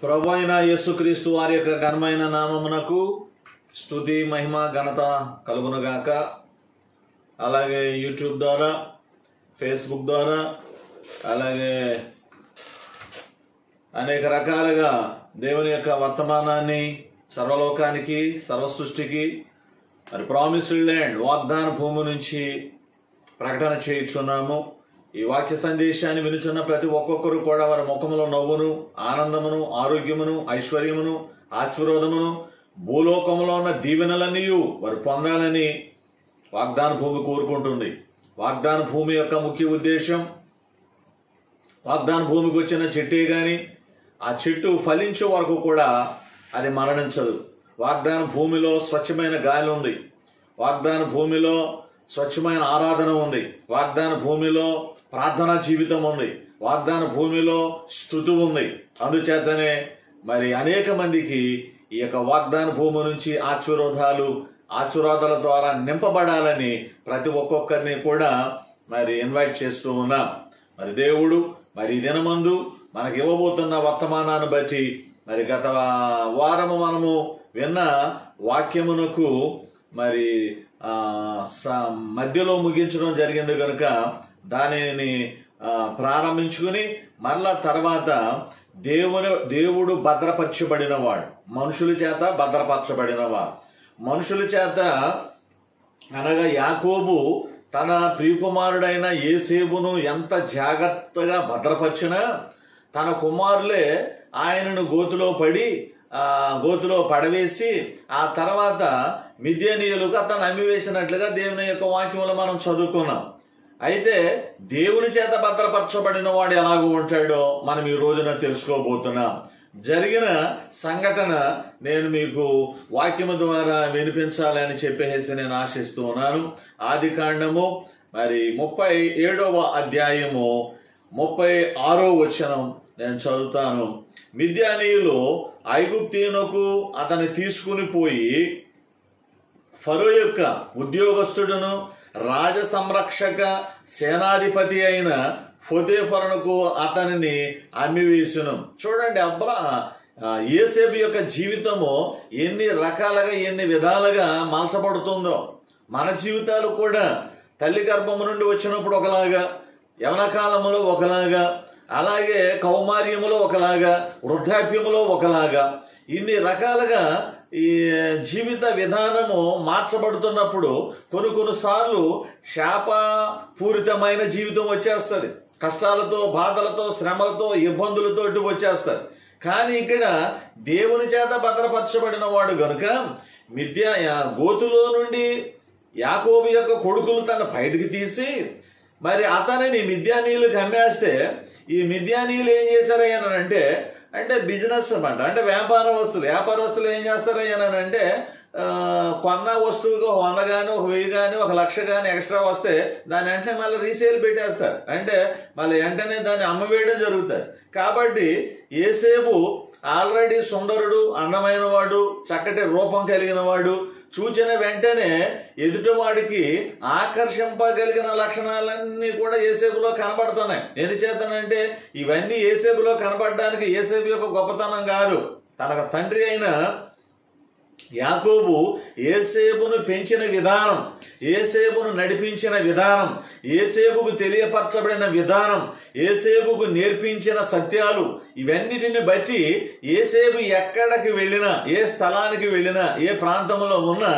ప్రభు అయిన యేసుక్రీస్తు వారి యొక్క ఘనమైన నామమునకు స్తుతి మహిమ ఘనత కలుగునుగాక. అలాగే యూట్యూబ్ ద్వారా, ఫేస్బుక్ ద్వారా, అలాగే అనేక రకాలుగా దేవుని యొక్క వర్తమానాన్ని సర్వలోకానికి, సర్వ సృష్టికి మరి ప్రామిస్డ్ ల్యాండ్ వాగ్దాన భూమి నుంచి ప్రకటన చేయుచున్నాము. ఈ వాక్య సందేశాన్ని వినుచున్న ప్రతి ఒక్కొక్కరు కూడా వారి ముఖములో నవ్వును, ఆనందమును, ఆరోగ్యమును, ఐశ్వర్యమును, ఆశీర్వాదమును, భూలోకములో ఉన్న దీవెనలన్నీ వారు పొందాలని వాగ్దాన భూమి కోరుకుంటుంది. వాగ్దాన భూమి యొక్క ముఖ్య ఉద్దేశం, వాగ్దాన భూమికి వచ్చిన చెట్టే గాని ఆ చెట్టు ఫలించే వరకు కూడా అది మరణించదు. వాగ్దాన భూమిలో స్వచ్ఛమైన గాలి ఉంది. వాగ్దాన భూమిలో స్వచ్ఛమైన ఆరాధన ఉంది. వాగ్దాన భూమిలో ప్రార్థనా జీవితం ఉంది. వాగ్దాన భూమిలో స్తుతి ఉంది. అందుచేతనే మరి అనేక మందికి ఈ యొక్క వాగ్దాన భూమి నుంచి ఆశీర్వాదాల ద్వారా నింపబడాలని ప్రతి ఒక్కొక్కరిని కూడా మరి ఇన్వైట్ చేస్తూ ఉన్నాం. మరి దేవుడు మరి ఈ దినమందు మనకి ఇవ్వబోతున్న వర్తమానాన్ని బట్టి మరి గత వారము మనము విన్న వాక్యమునకు మరి మధ్యలో ముగించడం జరిగింది కనుక దానిని ప్రారంభించుకుని మరలా తర్వాత దేవుడు భద్రపరచబడినవాడు, మనుషుల చేత భద్రపరచబడినవాడు. మనుషుల చేత అనగా యాకోబు తన ప్రియకుమారుడైన యోసేపును ఎంత జాగ్రత్తగా భద్రపరిచినా తన కుమారులే ఆయనను గోతులో పడవేసి ఆ తర్వాత మిద్యానీయులకు అతను అమ్మివేసినట్లుగా దేవుని యొక్క వాక్యంలో మనం చదువుకున్నాం. అయితే దేవుని చేత భద్రపరచబడిన వాడు ఎలాగూ ఉంటాడో మనం ఈ రోజున తెలుసుకోబోతున్నాం. జరిగిన సంఘటన నేను మీకు వాక్యము ద్వారా వినిపించాలని చెప్పేసి నేను ఆశిస్తూ ఉన్నాను. ఆది కాండము మరి 37వ అధ్యాయము 36వ వచనం నేను చదువుతాను. మిద్యానీయులు ఐగుప్తీయునకు అతన్ని తీసుకుని పోయి ఫరో యొక్క ఉద్యోగస్తుడును రాజ సంరక్షక సేనాధిపతి అయిన పోతీఫరునకు అతనిని అమ్మివేసును. చూడండి, యోసేపు యొక్క జీవితము ఎన్ని రకాలుగా ఎన్ని విధాలుగా మార్చబడుతుందో. మన జీవితాలు కూడా తల్లి గర్భము నుండి వచ్చినప్పుడు ఒకలాగా, యవన కాలములో ఒకలాగా, అలాగే కౌమార్యములో ఒకలాగా, వృద్ధాప్యములో ఒకలాగా, ఇన్ని రకాలుగా ఈ జీవిత విధానము మార్చబడుతున్నప్పుడు కొన్నిసార్లు శాపపూరితమైన జీవితం వచ్చేస్తుంది. కష్టాలతో, బాధలతో, శ్రమలతో, ఇబ్బందులతో వచ్చేస్తారు. కానీ ఇక్కడ దేవుని చేత భద్రపరచబడిన వాడు గనుక గోతులో నుండి యాకోబు యొక్క కొడుకులు తన బయటికి తీసి మరి అతనిని మిద్యానీయులకు అమ్మేస్తే ఈ మిద్యానీయులు ఏం చేశారయ్యానంటే బిజినెస్ అన్నమాట. అంటే వ్యాపారస్తులు ఏం చేస్తారయ్యానంటే కొన్న వస్తువుగా 100 కానీ 1000 కానీ 1,00,000 కానీ ఎక్స్ట్రా వస్తే దాని వెంటనే మళ్ళీ రీసేల్ పెట్టేస్తారు. అంటే మళ్ళీ వెంటనే దాన్ని అమ్మవేయడం జరుగుతుంది. కాబట్టి యోసేపు ఆల్రెడీ సుందరుడు, అందమైన వాడు, చక్కటి రూపం కలిగిన వాడు, చూచిన వెంటనే ఎదుటివాడికి ఆకర్షింపగలిగిన లక్షణాలన్నీ కూడా యోసేపులో కనబడుతున్నాయి. ఎందుచేతనంటే ఇవన్నీ యోసేపులో కనబడడానికి యోసేపు యొక్క గొప్పతనం కాదు, తన తండ్రి అయిన యాకోబు యోసేపును పెంచిన విధానం, యోసేపును నడిపించిన విధానం, యోసేపుకు తెలియపరచబడిన విధానం, యోసేపుకు నేర్పించిన సత్యాలు, ఇవన్నిటిని బట్టి యోసేపు ఎక్కడికి వెళ్ళినా, ఏ స్థలానికి వెళ్ళినా, ఏ ప్రాంతంలో ఉన్నా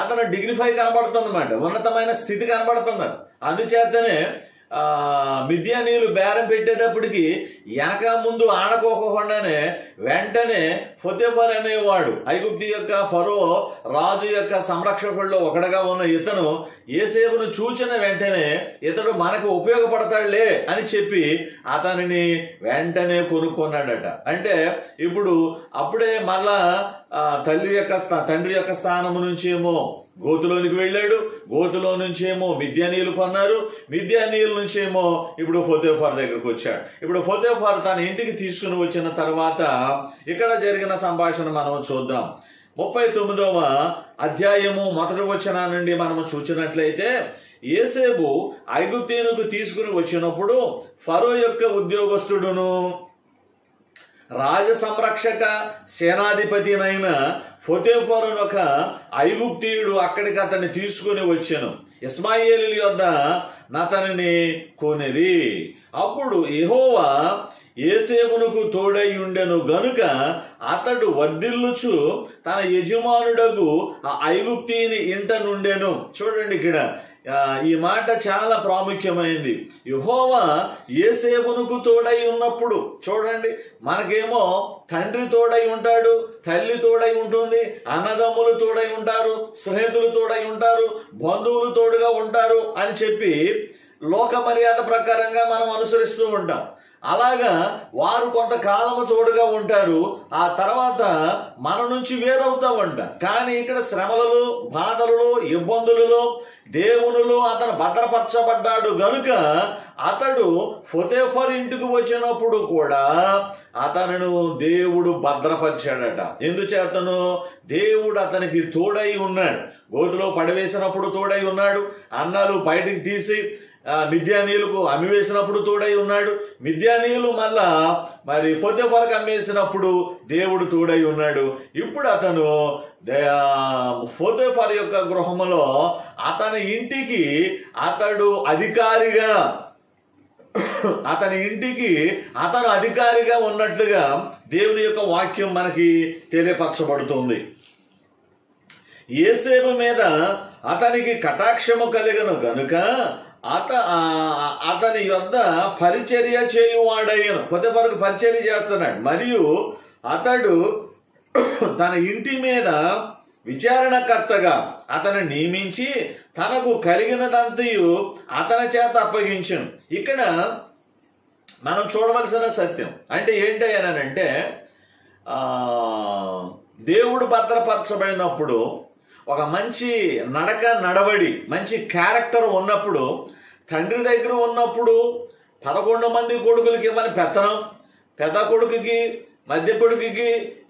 అతను డిగ్నిఫై కనబడుతుంది అన్నమాట, ఉన్నతమైన స్థితి కనబడుతుంది. అందుచేతనే మిద్యానీయులు బేరం పెట్టేటప్పటికి వెనక ముందు ఆడకోకుండానే వెంటనే పోతీఫరు అనేవాడు, ఐగుప్తు యొక్క ఫరో రాజు యొక్క సంరక్షకుల్లో ఒకటిగా ఉన్న ఇతను యోసేపును చూచిన వెంటనే ఇతడు మనకు ఉపయోగపడతాడులే అని చెప్పి అతనిని వెంటనే కొనుక్కున్నాడట. అంటే అప్పుడే మళ్ళా తండ్రి యొక్క స్థానము నుంచి ఏమో గోతులోనికి వెళ్ళాడు, గోతులో నుంచి ఏమో మిద్యానీయులు కొన్నారు, మిద్యానీయుల నుంచి ఏమో ఇప్పుడు పోతీఫరు దగ్గరకు వచ్చాడు. ఇప్పుడు పోతీఫరు తన ఇంటికి తీసుకుని వచ్చిన తర్వాత ఇక్కడ జరిగిన సంభాషణ మనం చూద్దాం. 39వ అధ్యాయము 1వ వచనం నుండి మనము చూసినట్లయితే, యోసేపు ఐగుప్తీయునకు తీసుకుని వచ్చినప్పుడు ఫరో యొక్క ఉద్యోగస్తుడును రాజ సంరక్షక సేనాధిపతినైన పొతీఫరు ఒక ఐగుప్తీయుడు అక్కడికి అతన్ని తీసుకుని వచ్చాను. ఇష్మాయేలీయుల యొద్ద అతనిని కొనిరి. అప్పుడు యెహోవా యోసేపునకు తోడై ఉండెను గనుక అతడు వర్ధిల్లుచు తన యజమానుడగు ఆ ఐగుప్తీయుని ఇంట నుండెను. చూడండి, ఇక్కడ ఈ మాట చాలా ప్రాముఖ్యమైంది. యెహోవా యోసేపునకు తోడై ఉన్నప్పుడు, చూడండి, మనకేమో తండ్రి తోడై ఉంటాడు, తల్లి తోడై ఉంటుంది, అన్నదమ్ములు తోడై ఉంటారు, స్నేహితులు తోడై ఉంటారు, బంధువులు తోడుగా ఉంటారు అని చెప్పి లోక మర్యాద ప్రకారంగా మనం అనుసరిస్తూ ఉంటాం. అలాగా వారు కొంతకాలము తోడుగా ఉంటారు, ఆ తర్వాత మన నుంచి వేరవుతామంట. కానీ ఇక్కడ శ్రమలలో, బాధలలో, ఇబ్బందులలో దేవునిలో అతను భద్రపరచబడ్డాడు గనుక అతడు పొతీఫరు ఇంటికి వచ్చినప్పుడు కూడా అతను దేవుడు భద్రపరిచాడట. ఎందుచేతను? దేవుడు అతనికి తోడై ఉన్నాడు. గోతిలో పడవేసినప్పుడు తోడై ఉన్నాడు, అన్నాలు బయటికి తీసి మిద్యానీయులకు అమ్మివేసినప్పుడు తోడై ఉన్నాడు, మిద్యానీయులు మళ్ళా మరి పొతీఫరుకు అమ్మేసినప్పుడు దేవుడు తోడై ఉన్నాడు. ఇప్పుడు అతను పొతీఫరు యొక్క గృహములో అతని ఇంటికి అతడు అధికారిగా, అతను అధికారిగా ఉన్నట్లుగా దేవుని యొక్క వాక్యం మనకి తెలియపరచబడుతుంది. యోసేపు మీద అతనికి కటాక్షము కలిగను గనుక అతని యొద్ద పరిచర్య చేయువాడయ్యను. పొతీఫరుకు పరిచర్య చేస్తున్నాడు. మరియు అతడు తన ఇంటి మీద విచారణకర్తగా అతను నియమించి తనకు కలిగినదంతయు అతని చేత అప్పగించను. ఇక్కడ మనం చూడవలసిన సత్యం అంటే ఏంటి అనంటే, దేవుడు భద్రపరచబడినప్పుడు, ఒక మంచి నడవడి, మంచి క్యారెక్టర్ ఉన్నప్పుడు, తండ్రి దగ్గర ఉన్నప్పుడు 11 మంది కొడుకులకి ఇవ్వని పెత్తనం, పెద్ద కొడుకుకి మధ్య కొడుకుకి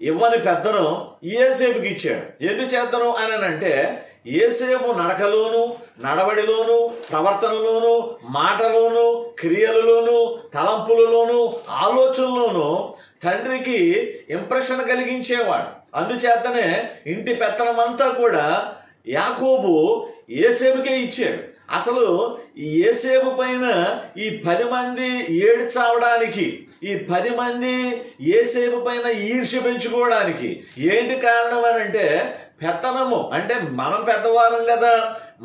ఇవ్వని పెత్తనం యోసేపుకి ఇచ్చాడు. ఎందుచేతను అని అంటే, యోసేపు నడకలోను, నడవడిలోను, ప్రవర్తనలోను, మాటలోను, క్రియలలోను, తలంపులలోను, ఆలోచనలోను తండ్రికి ఇంప్రెషన్ కలిగించేవాడు. అందుచేతనే ఇంటి పెత్తనమంతా కూడా యాకోబు యోసేపుకే ఇచ్చాడు. అసలు ఈ యోసేపు పైన ఈ 10 మంది ఏడ్చావడానికి, ఈ 10 మంది యోసేపు పైన ఈర్ష్య పెంచుకోవడానికి ఏంటి కారణం అని అంటే, పెత్తనము అంటే మనం పెద్దవాళ్ళం కదా,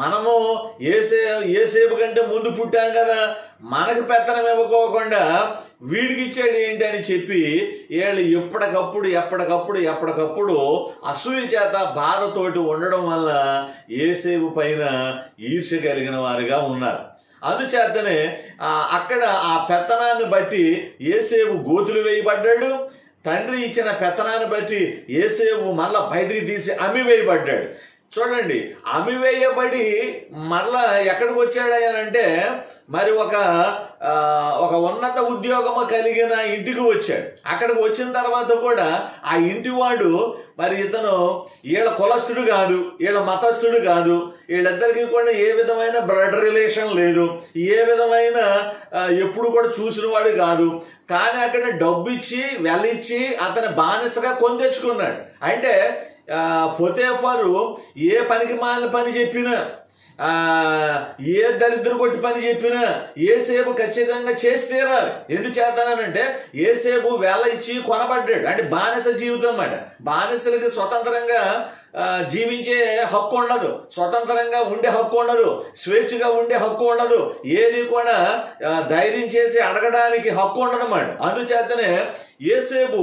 మనము యోసేపు కంటే ముందు పుట్టాం కదా, మనకు పెత్తనం ఇవ్వకోకుండా వీడికి ఇచ్చాడు ఏంటి అని చెప్పి వీళ్ళు ఎప్పటికప్పుడు అసూయ చేత బాధతోటి ఉండడం వల్ల యోసేపు పైన ఈర్ష్య కలిగిన వారిగా ఉన్నారు. అందుచేతనే అక్కడ ఆ పెత్తనాన్ని బట్టి యోసేపు గోతులు వేయబడ్డాడు. తండ్రి ఇచ్చిన పెత్తనాన్ని బట్టి యోసేపు మళ్ళా బయటికి తీసి అమ్మివేయబడ్డాడు. చూడండి, అమ్మివేయబడి మరలా ఎక్కడికి వచ్చాడనంటే, మరి ఒక ఉన్నత ఉద్యోగము కలిగిన ఇంటికి వచ్చాడు. అక్కడికి వచ్చిన తర్వాత కూడా ఆ ఇంటి వాడు మరి ఇతను వీళ్ళ కులస్తుడు కాదు, వీళ్ళ మతస్థుడు కాదు, వీళ్ళిద్దరికి కూడా ఏ విధమైన బ్లడ్ రిలేషన్ లేదు, ఏ విధమైన ఎప్పుడు కూడా చూసిన వాడు కాదు. కానీ అక్కడ డబ్బు ఇచ్చి వెళ్ళిచ్చి అతని బానిసగా కొని తెచ్చుకున్నాడు. అంటే పొతీఫరు ఏ పనికి మాలిన పని చెప్పినా, ఏ దరిద్ర కొట్టి పని చెప్పినా యోసేపు ఖచ్చితంగా చేసి తీరాలి. ఎందుచేతనంటే యోసేపు వేళ ఇచ్చి కొనబడ్డాడు. అంటే బానిస జీవితం అన్నమాట. బానిసలకి స్వతంత్రంగా జీవించే హక్కు ఉండదు, స్వతంత్రంగా ఉండే హక్కు ఉండదు, స్వేచ్ఛగా ఉండే హక్కు ఉండదు, ఏది కూడా ధైర్యం చేసి అడగడానికి హక్కు ఉండదు అన్నమాట. అందుచేతనే యోసేపు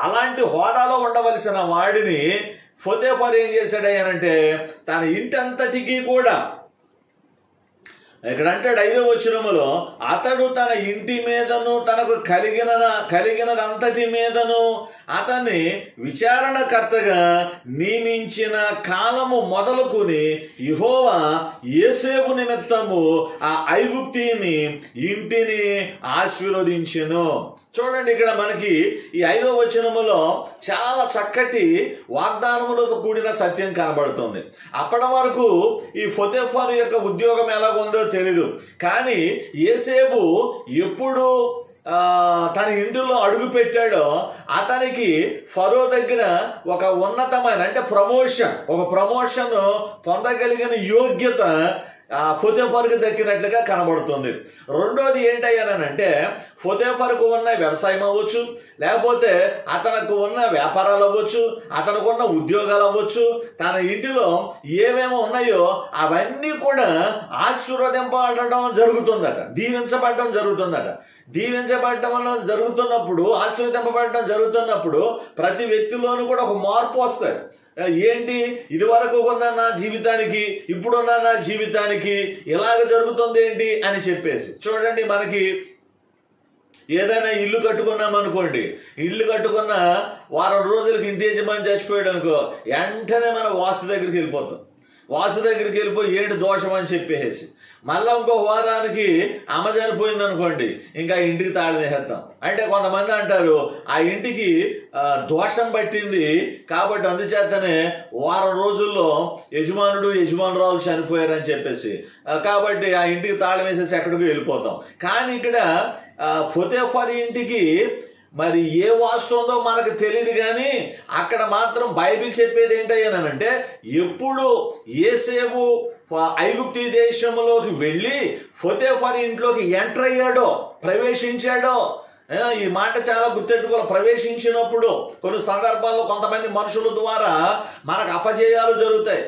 అలాంటి హోదాలో ఉండవలసిన వాడిని పొతీఫరు ఏం చేశాడయ్యానంటే, తన ఇంటంతటికీ కూడా, ఇక్కడ అంటాడు 5వ వచనములో, అతడు తన ఇంటి మీదను తనకు కలిగినదంతటి మీదను అతన్ని విచారణకర్తగా నియమించిన కాలము మొదలుకొని యెహోవా యోసేపు నిమిత్తము ఆ ఐగుప్తీయుని ఇంటిని ఆశీర్వదించెను. చూడండి, ఇక్కడ మనకి ఈ 5వ వచనములో చాలా చక్కటి వాగ్దానములతో కూడిన సత్యం కనబడుతుంది. అప్పటి వరకు ఈ పొతీఫరు యొక్క ఉద్యోగం ఎలాగుందో తెలీదు, కానీ యోసేపు ఎప్పుడు తన ఇంటిలో అడుగు పెట్టాడో అతనికి ఫరో దగ్గర ఒక ఉన్నతమైన అంటే ఒక ప్రమోషన్ పొందగలిగిన యోగ్యత పొతేఫరుకు దక్కినట్లుగా కనబడుతుంది. రెండోది ఏంటయ్యానంటే పొతేఫరుకు ఉన్న వ్యవసాయం అవ్వచ్చు, లేకపోతే అతనికి ఉన్న వ్యాపారాలు అవ్వచ్చు, అతనికి ఉన్న ఉద్యోగాలు అవ్వచ్చు, తన ఇంటిలో ఏమేమో ఉన్నాయో అవన్నీ కూడా ఆశీర్వదింపబడడం జరుగుతుందట, దీవించబడడం జరుగుతుందట. ఆశీర్వదింపబడడం జరుగుతున్నప్పుడు ప్రతి వ్యక్తిలోనూ కూడా ఒక మార్పు వస్తాయి. ఏంటి, ఇది వరకు ఉన్న నా జీవితానికి ఇప్పుడున్న నా జీవితానికి ఇలాగ జరుగుతుంది ఏంటి అని చెప్పేసి చూడండి. మనకి ఏదైనా ఇల్లు కట్టుకున్నాం అనుకోండి, ఇల్లు కట్టుకున్న వారం రోజులకి ఇంటి యజమాని చచ్చిపోయాడు అనుకో, వెంటనే మనం వాస్తు దగ్గరికి వెళ్ళిపోయి ఏంటి దోషం అని చెప్పేసి మళ్ళా ఇంకో వారానికి అమ్మ చనిపోయింది అనుకోండి, ఇంకా ఇంటికి తాళం వేసేస్తాం. అంటే కొంతమంది అంటారు ఆ ఇంటికి దోషం పట్టింది కాబట్టి అందుచేతనే వారం రోజుల్లో యజమానురాలు చనిపోయారని చెప్పేసి కాబట్టి ఆ ఇంటికి తాళం వేసేసి ఎక్కడికి వెళ్ళిపోతాం. కానీ ఇక్కడ పొతేఫరు ఇంటికి మరి ఏ వాస్తు ఉందో మనకు తెలియదు, కానీ అక్కడ మాత్రం బైబిల్ చెప్పేది ఏంటయ్యానంటే ఎప్పుడు యోసేపు ఐగుప్తు దేశంలోకి వెళ్ళి పొతేఫరు ఇంట్లోకి ఎంటర్ అయ్యాడో, ప్రవేశించాడో, ఈ మాట చాలా గుర్తెట్టుకోవాలి. ప్రవేశించినప్పుడు కొన్ని సందర్భాల్లో కొంతమంది మనుషుల ద్వారా మనకు అపజయాలు జరుగుతాయి.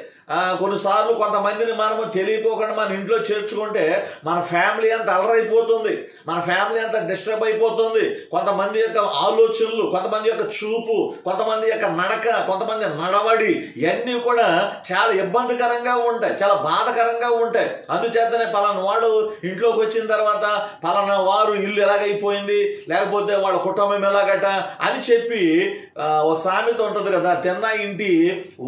కొన్నిసార్లు కొంతమందిని మనము తెలియకోకుండా మన ఇంట్లో చేర్చుకుంటే మన ఫ్యామిలీ అంతా అలరైపోతుంది, మన ఫ్యామిలీ అంతా డిస్టర్బ్ అయిపోతుంది. కొంతమంది యొక్క ఆలోచనలు, కొంతమంది యొక్క చూపు, కొంతమంది యొక్క నడక, కొంతమంది నడవడి ఇవన్నీ కూడా చాలా ఇబ్బందికరంగా ఉంటాయి, చాలా బాధకరంగా ఉంటాయి. అందుచేతనే పలానా వాడు ఇంట్లోకి వచ్చిన తర్వాత పలానా వారు ఇల్లు ఎలాగైపోయింది, లేకపోతే వాళ్ళ కుటుంబం ఎలాగట అని చెప్పి ఓ సామెత ఉంటుంది కదా, తిన్నా ఇంటి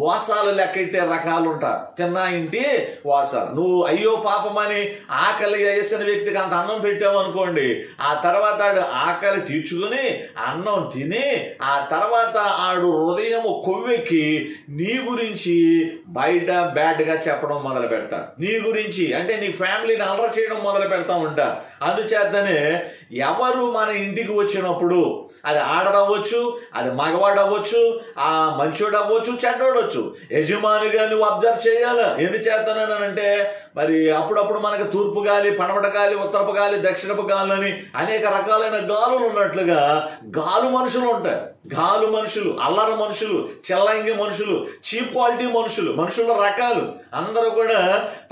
వాసాలు లెక్కెట్టే రకాలు ఉంటారు. తిన్నా ఇంటి వాసాలు. నువ్వు అయ్యో పాపమని ఆకలి వేసిన వ్యక్తికి అంత అన్నం పెట్టావు అనుకోండి, ఆ తర్వాత ఆకలి తీర్చుకుని అన్నం తిని ఆ తర్వాత ఆడు హృదయం కొవ్వెక్కి నీ గురించి బయట బ్యాడ్ గా చెప్పడం మొదలు పెడతాడు. నీ గురించి అంటే నీ ఫ్యామిలీని అలర చేయడం మొదలు పెడతా ఉంటారు. అందుచేతనే ఎవరు మన ఇంటికి వచ్చినప్పుడు అది ఆడదవ్వచ్చు, అది మగవాడు అవ్వచ్చు, ఆ మంచోడు అవ్వచ్చు, చెడ్డోడవచ్చు, యజమానిగా నువ్వు అబ్జర్వ్ చేయాలి. ఎందుకు చేస్తానంటే మరి అప్పుడప్పుడు మనకు తూర్పు గాలి, పడమట గాలి, ఉత్తరపు గాలి, దక్షిణపు గాలి అని అనేక రకాలైన గాలులు ఉన్నట్లుగా గాలు మనుషులు ఉంటారు. గాలు మనుషులు, అల్లర మనుషులు, చెల్లంగి మనుషులు, చీప్ క్వాలిటీ మనుషుల రకాలు అందరూ కూడా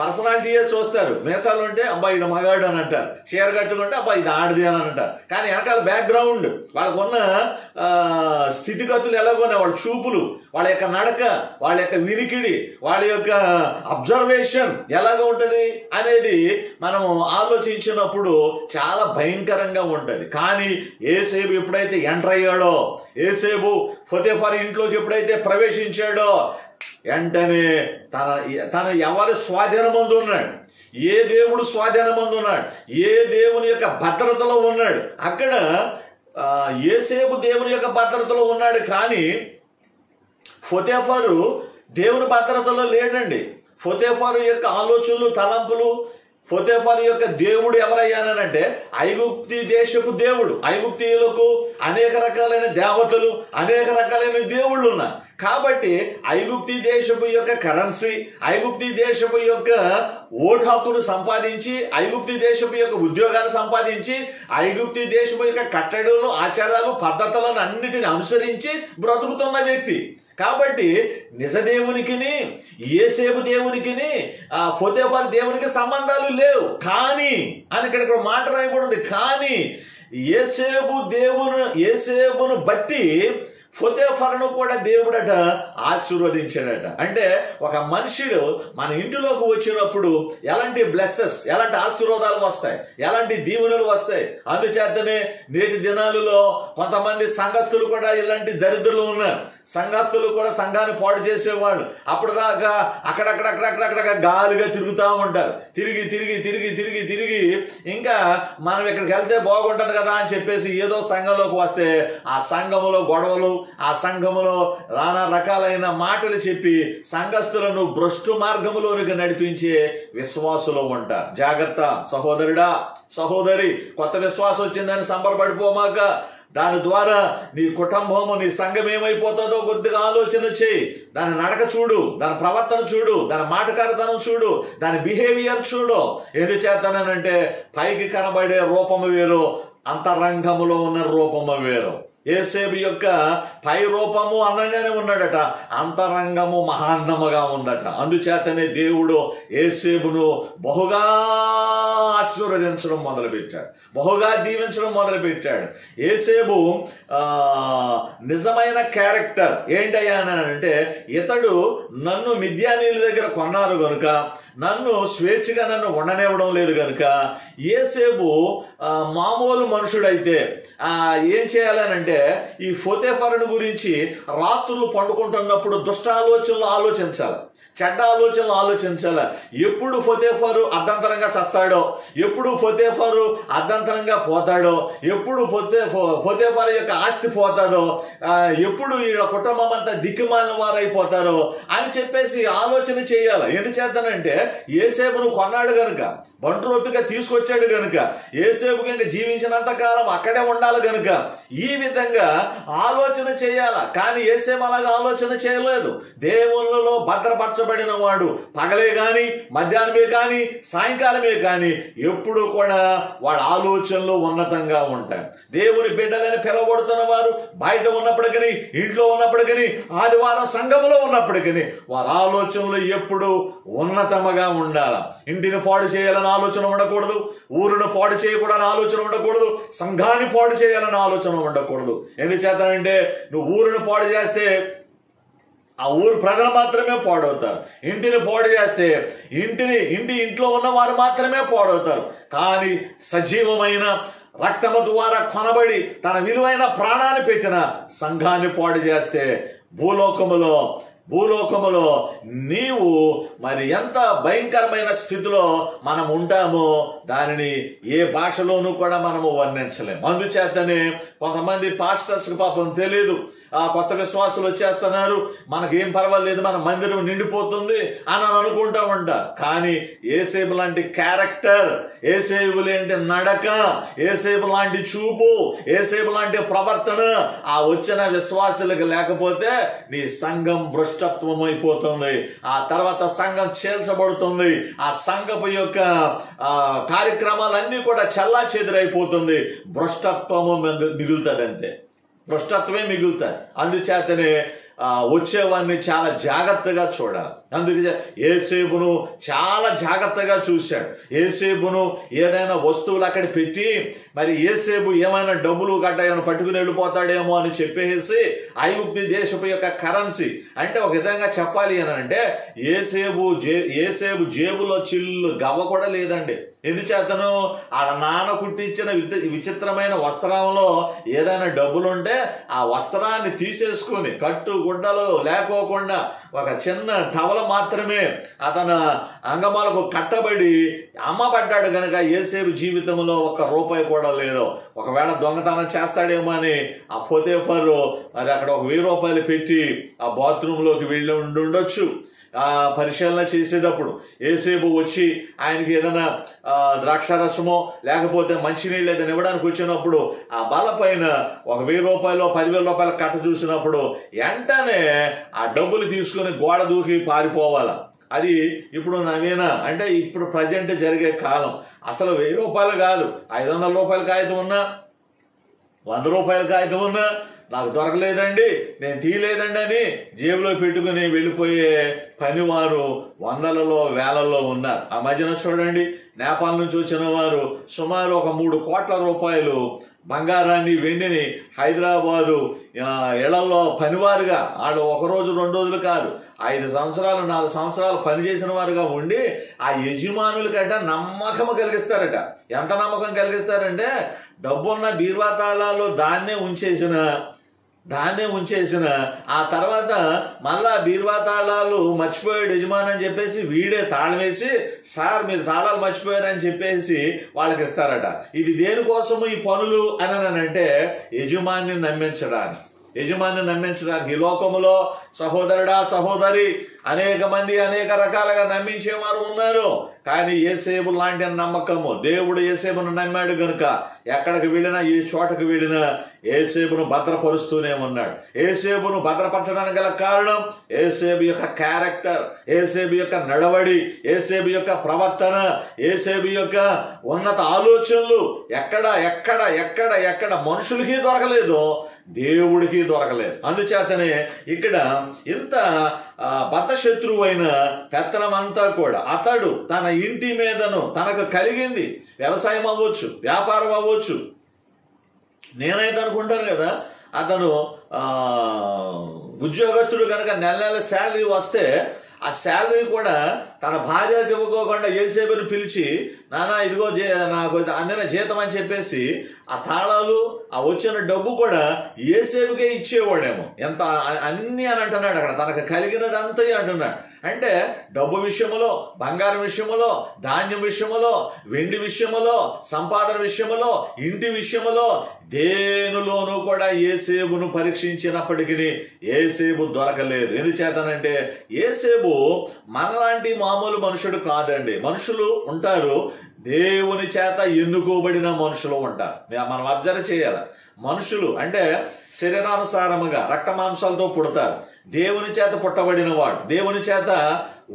పర్సనాలిటీయే చూస్తారు. మీసాలు ఉంటే అబ్బాయి ఇది మగాడు అని అంటారు, చీర కట్టుకుంటే అబ్బాయి ఇది ఆడది అని అంటారు. కానీ వెనకాల బ్యాక్గ్రౌండ్ వాళ్ళకున్న స్థితిగతులు ఎలాగోనే, వాళ్ళ చూపులు, వాళ్ళ యొక్క నడక, వాళ్ళ యొక్క వినికిడి, వాళ్ళ యొక్క అబ్జర్వేషన్ ఎలాగ ఉంటది అనేది మనం ఆలోచించినప్పుడు చాలా భయంకరంగా ఉంటది. కానీ యోసేపు ఎప్పుడైతే ఎంటర్ అయ్యాడో, యోసేపు పొతేఫరు ఇంట్లోకి ఎప్పుడైతే ప్రవేశించాడో వెంటనే తన ఎవరి స్వాధీనమందు ఉన్నాడు, ఏ దేవుడు స్వాధీనమందు ఉన్నాడు, ఏ దేవుని యొక్క భద్రతలో ఉన్నాడు, అక్కడ యోసేపు దేవుని యొక్క భద్రతలో ఉన్నాడు. కానీ పొతేఫరు దేవుని భద్రతలో లేడండి. పొతేఫరు యొక్క ఆలోచనలు, తలంపులు, పొతేఫరు యొక్క దేవుడు ఎవరయ్యానంటే ఐగుప్తి దేశపు దేవుడు. ఐగుప్తీయులకు అనేక రకాలైన దేవతలు, అనేక రకాలైన దేవుళ్ళు ఉన్నారు. కాబట్టి ఐగుప్తి దేశపు యొక్క కరెన్సీ, ఐగుప్తి దేశపు యొక్క ఓటు హక్కును సంపాదించి, ఐగుప్తి దేశపు యొక్క ఉద్యోగాలు సంపాదించి, ఐగుప్తి దేశపు యొక్క కట్టడలు, ఆచారాలు, పద్ధతులను అన్నిటిని అనుసరించి బ్రతుకుతున్న వ్యక్తి. కాబట్టి నిజ దేవునికిని, యోసేపు దేవునికిని, పొతేఫరు దేవునికి సంబంధాలు లేవు. కానీ అని ఇక్కడ మాట రాయబడింది. కానీ యోసేపును బట్టి పొతేఫరును కూడా దేవుడట ఆశీర్వదించాడట. అంటే ఒక మనుషుడు మన ఇంటిలోకి వచ్చినప్పుడు ఎలాంటి బ్లెస్సెస్, ఎలాంటి ఆశీర్వాదాలు వస్తాయి, ఎలాంటి దీవెనలు వస్తాయి. అందుచేతనే నేటి దినాలలో కొంతమంది సంఘస్థులు కూడా ఇలాంటి దరిద్రులు ఉన్నారు. సంఘస్థులు కూడా సంఘాన్ని పాడు చేసేవాళ్ళు. అప్పుడు దాకా అక్కడక్కడక్కడక్కడక్కడ గాలిగా తిరుగుతూ ఉంటారు. తిరిగి తిరిగి తిరిగి తిరిగి తిరిగి ఇంకా మనం ఇక్కడికి వెళ్తే బాగుంటుంది కదా అని చెప్పేసి ఏదో సంఘంలోకి వస్తే ఆ సంఘములో గొడవలు, ఆ సంఘములో నానా రకాలైన మాటలు చెప్పి సంఘస్థులను భ్రష్టు మార్గములోనికి నడిపించే విశ్వాసులు ఉంటారు. జాగ్రత్త సహోదరుడా, సహోదరి. కొత్త విశ్వాసం వచ్చిందని సంబరపడిపోమాక. దాని ద్వారా నీ కుటుంబము, నీ సంఘం ఏమైపోతుందో కొద్దిగా ఆలోచన చేయి. దాని నడక చూడు, దాని ప్రవర్తన చూడు, దాని మాటకారితనం చూడు, దాని బిహేవియర్ చూడు. ఎందుచేతనంటే పైకి కనబడే రూపము వేరు, అంతరంగములో ఉన్న రూపము వేరు. యేసేపు యొక్క పై రూపము అందంగానే ఉన్నాడట, అంతరంగము మహాందముగా ఉందట. అందుచేతనే దేవుడు యేసేపును బహుగా ఆశీర్వదించడం మొదలుపెట్టాడు, బహుగా దీవించడం మొదలుపెట్టాడు. యేసేపు నిజమైన క్యారెక్టర్ ఏంటయ్యా అని అంటే, ఇతడు నన్ను మిద్యానీయుల దగ్గర కొన్నారు గనుక, నన్ను స్వేచ్ఛగా నన్ను ఉండనివ్వడం లేదు కనుక, యేసేపు మామూలు మనుషుడైతే ఏం చేయాలనంటే, ఈ పోతీఫరుని గురించి రాత్రులు పండుకుంటున్నప్పుడు దుష్ట ఆలోచనలు ఆలోచించాలి, చెడ్డ ఆలోచనలు ఆలోచించాలి. ఎప్పుడు పోతీఫరు అర్ధంతరంగా చస్తాడో, ఎప్పుడు పోతీఫరు అర్ధంతరంగా పోతాడో, ఎప్పుడు పోతీఫరు యొక్క ఆస్తి పోతాడో, ఎప్పుడు ఈ కుటుంబం అంతా దిక్కుమాలిన వారు అయిపోతారో అని చెప్పేసి ఆలోచన చేయాలి. ఎందుచేతనంటే యేసేపును కొన్నాడు గనుక, బంట్రోతుగా తీసుకొచ్చాడు గనుక, యేసేపుకి ఇంకా జీవించినంత కాలం అక్కడే ఉండాలి గనుక ఈ విధంగా ఆలోచన చేయాల. కానీ యేసేపు అలాగా ఆలోచన చేయలేదు. దేవుళ్ళలో భద్రపరచబడిన వాడు పగలే గాని, మధ్యాహ్నమే కానీ, సాయంకాలమే కానీ ఎప్పుడు కూడా వాళ్ళ ఆలోచనలు ఉన్నతంగా ఉంటాయి. దేవుని బిడ్డలని పిలవబడుతున్న వారు బయట ఉన్నప్పటికీ, ఇంట్లో ఉన్నప్పటికీ, ఆదివారం సంఘములో ఉన్నప్పటికీ వారి ఆలోచనలు ఎప్పుడు ఉన్నతముగా ఉండాలి. ఇంటిని పాడు చేయాలని ఆలోచన ఉండకూడదు, ఊరును పాడు చేయకూడని ఆలోచన ఉండకూడదు, సంఘాన్ని పాడు చేయాలని ఆలోచన ఉండకూడదు. ఎందుచేతనంటే నువ్వు ఊరును పాడు చేస్తే ఆ ఊరు ప్రజలు మాత్రమే పాడవుతారు. ఇంటిని పాడు చేస్తే ఇంట్లో ఉన్న వారు మాత్రమే పాడవుతారు. కానీ సజీవమైన రక్తము ద్వారా కొనబడి తన విలువైన ప్రాణాన్ని పెట్టిన సంఘాన్ని పాడు చేస్తే భూలోకములో నీవు మరి ఎంత భయంకరమైన స్థితిలో మనం ఉంటామో దానిని ఏ భాషలోనూ కూడా మనము వర్ణించలేము. అందుచేతనే కొంతమంది పాస్టర్స్కి పాపం తెలియదు, కొత్త విశ్వాసులు వచ్చేస్తున్నారు, మనకేం పర్వాలేదు, మన మందిరం నిండిపోతుంది అని అనుకుంటా ఉంటారు. కానీ యేసేపు లాంటి క్యారెక్టర్, యేసేపు లాంటి నడక, యేసేపు లాంటి చూపు, యేసేపు లాంటి ప్రవర్తన ఆ వచ్చిన విశ్వాసులకు లేకపోతే నీ సంఘం భ్రష్టత్వం అయిపోతుంది. ఆ తర్వాత సంఘం చేల్చబడుతుంది. ఆ సంఘపు యొక్క కార్యక్రమాలన్నీ కూడా చల్లా చెదురైపోతుంది. భ్రష్టత్వము మిగులుతుంది, అంతే, భ్రష్టత్వమే మిగులుతాయి. అందుచేతనే వచ్చేవాడిని చాలా జాగ్రత్తగా చూడాలి. అందుకే యేసేపును చాలా జాగ్రత్తగా చూశాడు. యేసేపును ఏదైనా వస్తువులు అక్కడ పెట్టి మరి యేసేపు ఏమైనా డబ్బులు గట్ట ఏమైనా పట్టుకుని వెళ్ళిపోతాడేమో అని చెప్పేసి ఐగుప్తు దేశపు యొక్క కరెన్సీ అంటే ఒక విధంగా చెప్పాలి అని అంటే యేసేపు జేబులో చిల్లు గవ్వ కూడా లేదండి. ఎందుచేతను వాళ్ళ నాన్న కుట్టించిన విచిత్రమైన వస్త్రంలో ఏదైనా డబ్బులుంటే ఆ వస్త్రాన్ని తీసేసుకుని కట్టు గుడ్డలు లేకోకుండా ఒక చిన్న టవల మాత్రమే అతను అంగమాలకు కట్టబడి అమ్మబడ్డాడు కనుక యేసేపు జీవితంలో ₹1 కూడా లేదు. ఒకవేళ దొంగతనం చేస్తాడేమో అని ఆ పోతీఫరు మరి అక్కడ ₹1000 పెట్టి ఆ బాత్రూంలోకి వెళ్ళి ఉండొచ్చు. పరిశీలన చేసేటప్పుడు యేసేపు వచ్చి ఆయనకి ఏదైనా ద్రాక్షారసమో లేకపోతే మంచినీళ్ళు ఏదైనా ఇవ్వడానికి వచ్చినప్పుడు ఆ బల పైన ₹1000 ₹10,000 కట్ట చూసినప్పుడు వెంటనే ఆ డబ్బులు తీసుకుని గోడ దూకి పారిపోవాలి. అది ఇప్పుడు నవీన అంటే ఇప్పుడు ప్రజెంట్ జరిగే కాలం. అసలు ₹1000 కాదు, ₹500 కాగితం ఉన్నా, ₹100 కాగితం ఉన్నా నాకు దొరకలేదండి, నేను తీయలేదండి అని జేబులో పెట్టుకుని వెళ్ళిపోయే పనివారు వందలలో వేలల్లో ఉన్నారు. ఆ మధ్యన చూడండి, నేపాల్ నుంచి వచ్చిన వారు సుమారు ₹3 కోట్ల బంగారాన్ని వెండిని హైదరాబాదు ఇళ్లలో పనివారుగా వాళ్ళు 1 రోజు 2 రోజులు కాదు 5 సంవత్సరాలు 4 సంవత్సరాలు పనిచేసిన వారుగా ఉండి ఆ యజమానులకంటే నమ్మకం కలిగిస్తారట. ఎంత నమ్మకం కలిగిస్తారంటే డబ్బున్న బీర్వా తాళాల్లో దాన్నే ఉంచేసిన దాన్నే ఉంచేసిన ఆ తర్వాత మళ్ళా బీరువా తాళాలు మర్చిపోయాడు యజమాని అని చెప్పేసి వీడే తాళం వేసి, సార్ మీరు తాళాలు మర్చిపోయారని చెప్పేసి వాళ్ళకి ఇస్తారట. ఇది దేనికోసము ఈ పనులు అని అంటే యజమాని నమ్మించడానికి. ఈ లోకములో సహోదరుడా సహోదరి అనేక మంది అనేక రకాలుగా నమ్మించేవారు ఉన్నారు. కానీ యేసేపు లాంటి నమ్మకము, దేవుడు యేసేపును నమ్మాడు గనుక ఎక్కడికి వెళ్ళినా ఏ చోటకు వెళ్ళినా యేసేపును భద్రపరుస్తూనే ఉన్నాడు. యేసేపును భద్రపరచడానికి గల కారణం యేసేపు యొక్క క్యారెక్టర్, యేసేపు యొక్క నడవడి, యేసేపు యొక్క ప్రవర్తన, యేసేపు యొక్క ఉన్నత ఆలోచనలు ఎక్కడ ఎక్కడ ఎక్కడ ఎక్కడ మనుషులకి దొరకలేదు, దేవుడికి దొరకలేదు. అందుచేతనే ఇక్కడ ఇంత బద్ధశత్రువు అయిన పెత్తనమంతా కూడా అతడు తన ఇంటి మీదను తనకు కలిగింది, వ్యవసాయం అవ్వచ్చు, వ్యాపారం అవ్వచ్చు. నేనైతే అనుకుంటాను కదా, అతను ఉద్యోగస్తుడు కనుక నెల నెల శాలరీ వస్తే ఆ శాలరీ కూడా తన భార్యకి ఇవ్వకోకుండా యేసేపుని పిలిచి, నానా ఇదిగో నాకు అందిన జీతం అని చెప్పేసి ఆ తాళాలు ఆ వచ్చిన డబ్బు కూడా యేసేపుకే ఇచ్చేవాడేమో. ఎంత అన్ని అని అంటున్నాడు అక్కడ, తనకు కలిగినదంతా అంటున్నాడు. అంటే డబ్బు విషయములో, బంగారం విషయములో, ధాన్యం విషయములో, వెండి విషయములో, సంపాదన విషయములో, ఇంటి విషయములో దేనిలోనూ కూడా యేసేపును పరీక్షించినప్పటికీ యేసేపు దొరకలేదు. ఎందుచేతనంటే యేసేపు మనలాంటి మామూలు మనుషుడు కాదండి. మనుషులు ఉంటారు, దేవుని చేత ఎన్నుకోబడిన మనుషులు ఉంటారు. మనం అబ్జర్వ్ చేయాలి. మనుషులు అంటే శరీరానుసారముగా రక్త మాంసాలతో పుడతారు. దేవుని చేత పుట్టబడినవాడు, దేవుని చేత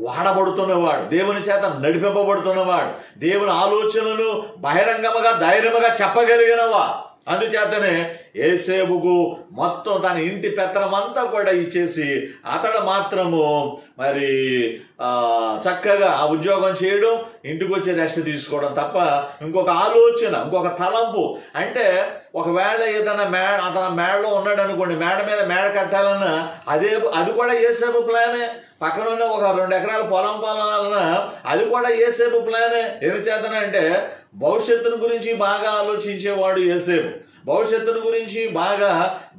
వాడబడుతున్నవాడు, దేవుని చేత నడిపింపబడుతున్నవాడు, దేవుని ఆలోచనలు బహిరంగముగా ధైర్యముగా చెప్పగలిగినవా. అందుచేతనే యేసేపుకు మొత్తం తన ఇంటి పెత్తనం అంతా కూడా ఇచ్చేసి అతడు మాత్రము మరి చక్కగా ఆ ఉద్యోగం చేయడం, ఇంటికి వచ్చి రెస్ట్ తీసుకోవడం తప్ప ఇంకొక ఆలోచన, ఇంకొక తలంపు. అంటే ఒకవేళ ఏదైనా అతను మేడలో ఉన్నాడు అనుకోండి, మేడ మీద మేడ కట్టాలన్నా అది కూడా యేసేపు ప్లానే. పక్కన ఉన్న ఒక 2 ఎకరాల పొలం కొనాలన్నా అది కూడా యేసేపు ప్లానే. ఎందుచేతనంటే భవిష్యత్తును గురించి బాగా ఆలోచించేవాడు యేసేపు, భవిష్యత్తును గురించి బాగా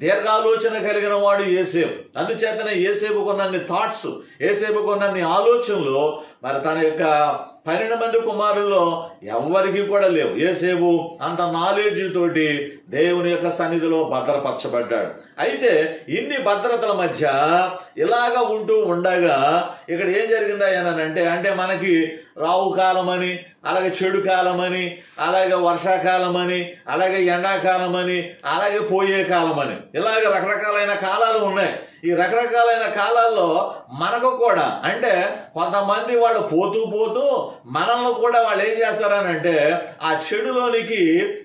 దీర్ఘాలోచన కలిగిన వాడు యేసేపు. అందుచేతనే యేసేపుకున్నన్ని థాట్స్, యేసేపుకున్నన్ని ఆలోచనలు మరి తన యొక్క 12 మంది కుమారుల్లో ఎవరికి కూడా లేవు. యేసేపు అంత నాలెడ్జ్ తోటి దేవుని యొక్క సన్నిధిలో భద్రపరచబడ్డాడు. అయితే ఇన్ని భద్రతల మధ్య ఇలాగ ఉంటూ ఉండగా ఇక్కడ ఏం జరిగిందా అంటే మనకి రావు కాలమని, అలాగే చెడు కాలమని, అలాగే వర్షాకాలమని, అలాగే ఎండాకాలమని, అలాగే పోయే కాలమని, ఇలాగ రకరకాలైన కాలాలు ఉన్నాయి. ఈ రకరకాలైన కాలాల్లో మనకు కూడా అంటే కొంతమంది వాళ్ళు పోతూ పోతూ మనల్ని కూడా వాళ్ళు ఏం చేస్తారనంటే ఆ చెడులోనికి